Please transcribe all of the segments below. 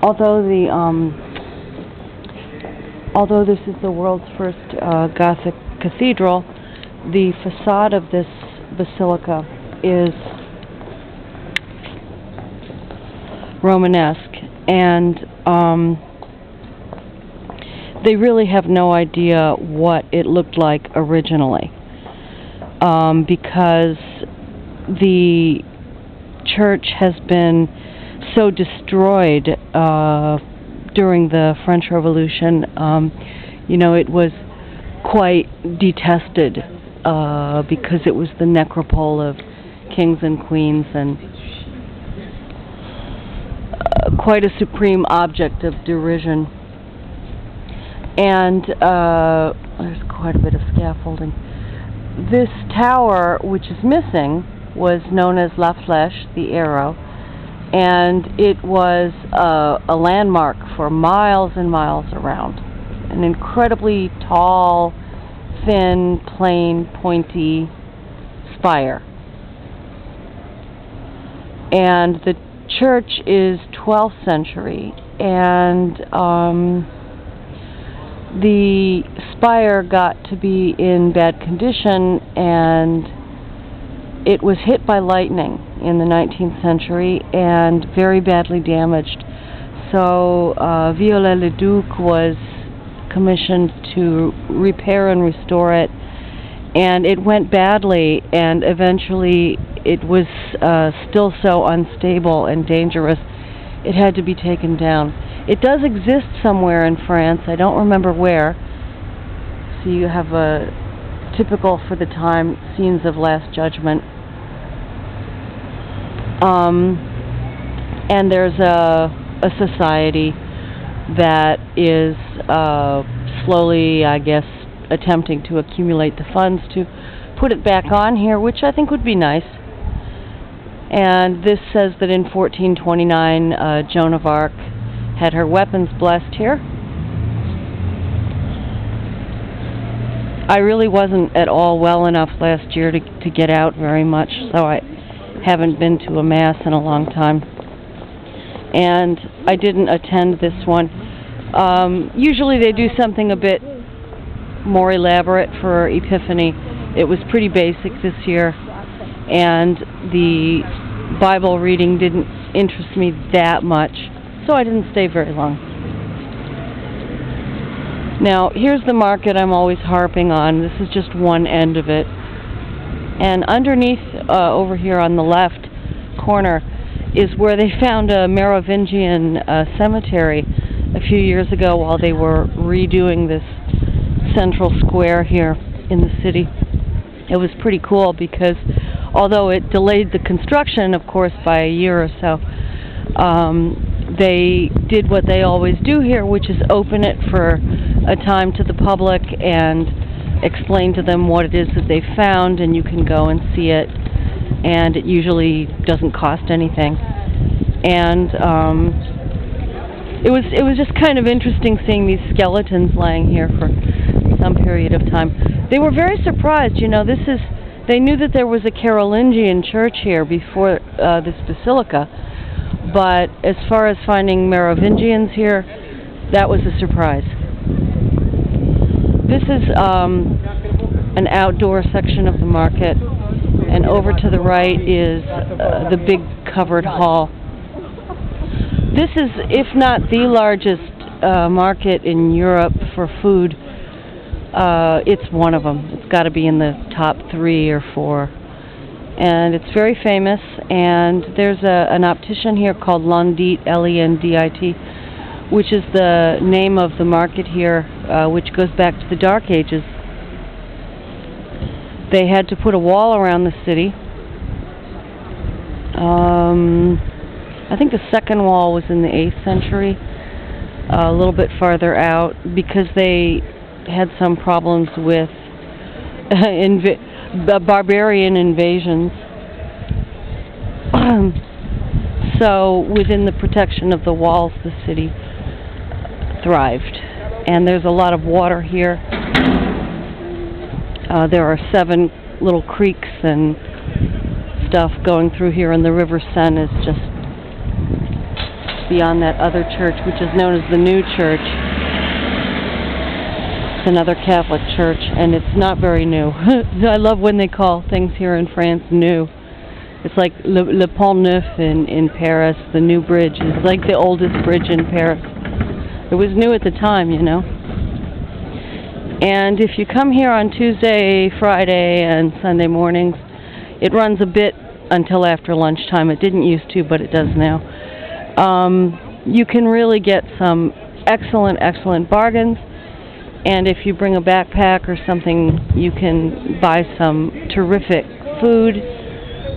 although this is the world's first Gothic cathedral, the facade of this basilica is Romanesque, and they really have no idea what it looked like originally, because the church has been so destroyed during the French Revolution. It was quite detested because it was the necropole of kings and queens, and quite a supreme object of derision. And there's quite a bit of scaffolding. This tower, which is missing, was known as La Flèche, the arrow, and it was a landmark for miles and miles around. An incredibly tall, thin, plain, pointy spire. And the church is 12th century, and the spire got to be in bad condition, and it was hit by lightning in the 19th century and very badly damaged. So Viollet-le-Duc was commissioned to repair and restore it, and it went badly, and eventually it was still so unstable and dangerous it had to be taken down. It does exist somewhere in France, I don't remember where. So you have a typical for the time scenes of Last Judgment. And there's a society that is slowly, I guess, attempting to accumulate the funds to put it back on here, which I think would be nice. And this says that in 1429, Joan of Arc had her weapons blessed here. I really wasn't at all well enough last year to get out very much, so I haven't been to a Mass in a long time. And I didn't attend this one. Usually they do something a bit more elaborate for Epiphany. It was pretty basic this year, and the Bible reading didn't interest me that much, so I didn't stay very long. Now, here's the market I'm always harping on. This is just one end of it. And underneath, over here on the left corner, is where they found a Merovingian cemetery a few years ago while they were redoing this central square here in the city. It was pretty cool because although it delayed the construction, of course, by a year or so, they did what they always do here, which is open it for a time to the public and explain to them what it is that they found, and you can go and see it, and it usually doesn't cost anything. And it was just kind of interesting seeing these skeletons lying here for some period of time. They were very surprised. They knew that there was a Carolingian church here before this basilica, but as far as finding Merovingians here, that was a surprise. This is an outdoor section of the market, and over to the right is the big covered hall. This is, if not the largest market in Europe for food, it's one of them. It's got to be in the top 3 or 4. And it's very famous, and there's an optician here called Lendit, L-E-N-D-I-T, which is the name of the market here, which goes back to the Dark Ages. They had to put a wall around the city. I think the second wall was in the 8th century, a little bit farther out, because they had some problems with barbarian invasions. So within the protection of the walls, the city thrived. And there's a lot of water here. There are 7 little creeks and stuff going through here, and the River Seine is just beyond that other church, which is known as the New Church. It's another Catholic church, and it's not very new. I love when they call things here in France new. It's like Le Pont Neuf in Paris. The new bridge is like the oldest bridge in Paris. It was new at the time, you know. And if you come here on Tuesday, Friday, and Sunday mornings, it runs a bit until after lunchtime. It didn't used to, but it does now. You can really get some excellent bargains. And if you bring a backpack or something, you can buy some terrific food,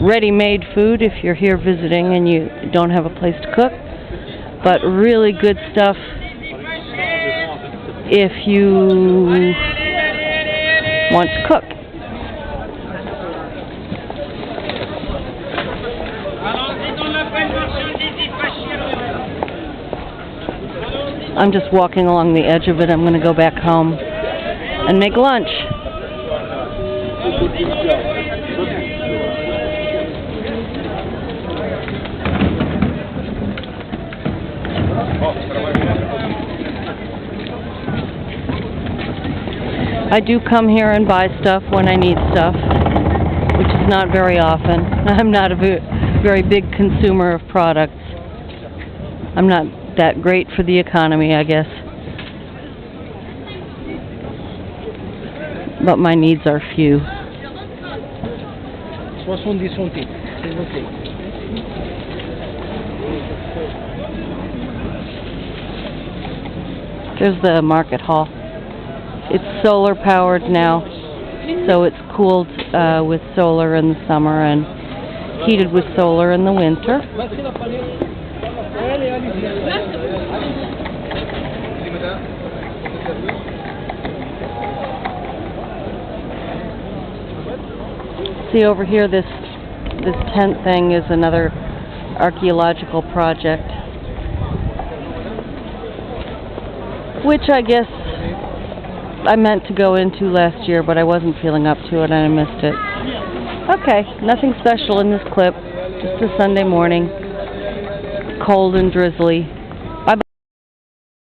ready-made food if you're here visiting and you don't have a place to cook. But really good stuff if you want to cook. I'm just walking along the edge of it. I'm going to go back home and make lunch. I do come here and buy stuff when I need stuff, which is not very often. I'm not a very big consumer of products. I'm not that great for the economy, I guess. But my needs are few. There's the market hall. It's solar powered now, so it's cooled with solar in the summer and heated with solar in the winter. See over here, this tent thing is another archaeological project, which I guess I meant to go into last year, but I wasn't feeling up to it and I missed it. Okay, nothing special in this clip, just a Sunday morning, cold and drizzly.